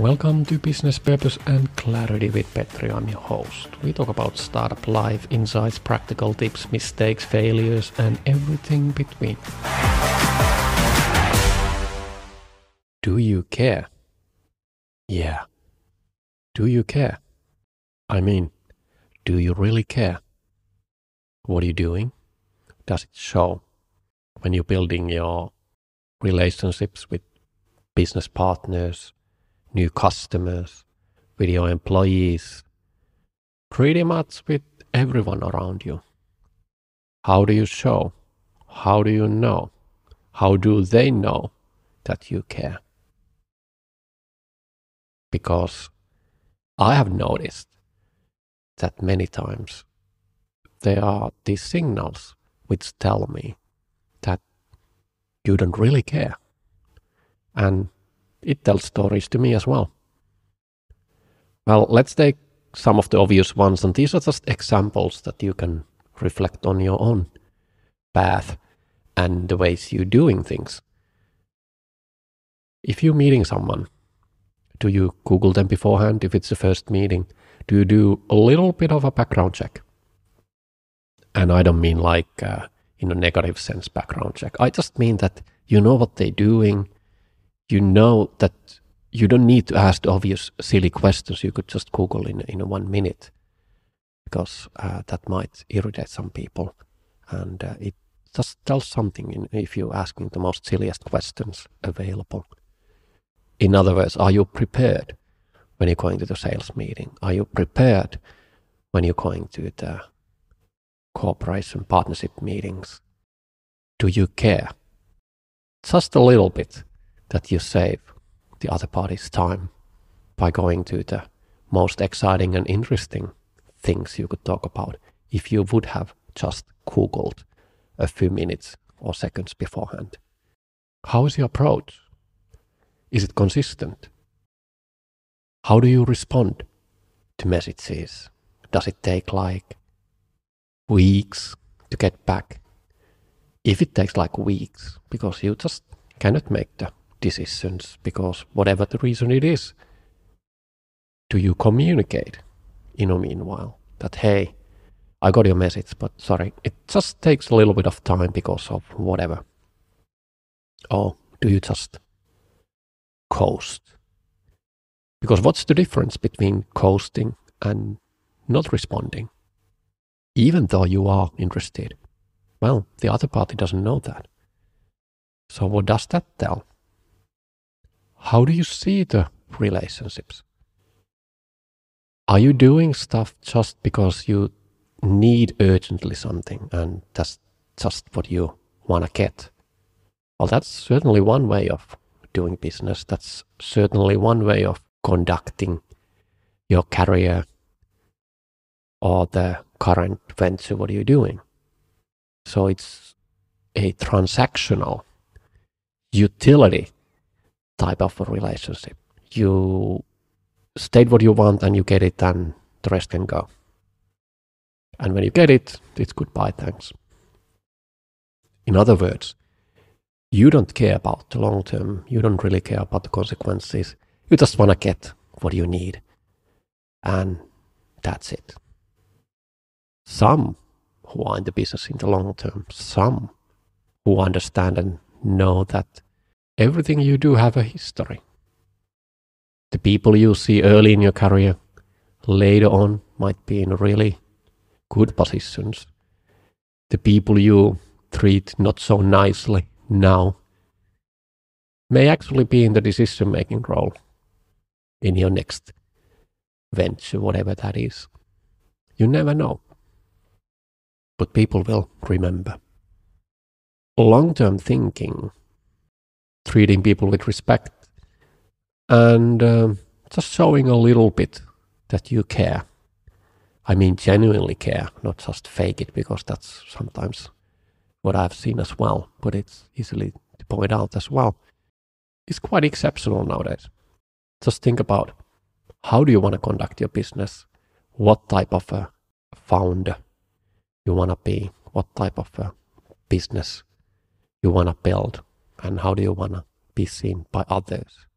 Welcome to Business Purpose and Clarity with Petri. I'm your host. We talk about startup life, insights, practical tips, mistakes, failures, and everything between. Do you care? Yeah. Do you care? I mean, do you really care? What are you doing? Does it show when you're building your relationships with business partners, new customers, with your employees, pretty much with everyone around you? How do you show? How do you know? How do they know that you care? Because I have noticed that many times there are these signals which tell me that you don't really care. And it tells stories to me as well. Well, let's take some of the obvious ones, and these are just examples that you can reflect on your own path and the ways you're doing things. If you're meeting someone, do you Google them beforehand if it's the first meeting? Do you do a little bit of a background check? And I don't mean like in a negative sense background check. I just mean that you know what they're doing. You know that you don't need to ask the obvious silly questions. You could just Google in 1 minute, because that might irritate some people. And it just tells something if you're asking the most silliest questions available. In other words, are you prepared when you're going to the sales meeting? Are you prepared when you're going to the cooperation partnership meetings? Do you care? Just a little bit that you save the other party's time by going to the most exciting and interesting things you could talk about if you would have just Googled a few minutes or seconds beforehand. How is your approach? Is it consistent? How do you respond to messages? Does it take like weeks to get back? If it takes like weeks because you just cannot make the decisions because whatever the reason it is, do you communicate in a meanwhile that, hey, I got your message, but sorry, it just takes a little bit of time because of whatever? Or do you just coast? Because what's the difference between coasting and not responding? Even though you are interested, well, the other party doesn't know that. So what does that tell? How do you see the relationships? Are you doing stuff just because you need urgently something and that's just what you want to get? Well, that's certainly one way of doing business. That's certainly one way of conducting your career or the current venture. What are you doing? So it's a transactional utility type of a relationship. You state what you want and you get it, and the rest can go. And when you get it, it's goodbye, thanks. In other words, you don't care about the long term. You don't really care about the consequences. You just want to get what you need. And that's it. Some who are in the business in the long term, some who understand and know that everything you do have a history. The people you see early in your career later on might be in really good positions. The people you treat not so nicely now may actually be in the decision-making role in your next venture, whatever that is. You never know. But people will remember. Long-term thinking, treating people with respect, and just showing a little bit that you care. I mean genuinely care, not just fake it, because that's sometimes what I've seen as well, but it's easily to point out as well. It's quite exceptional nowadays. Just think about, how do you want to conduct your business? What type of a founder you want to be? What type of a business you want to build? And how do you want to be seen by others?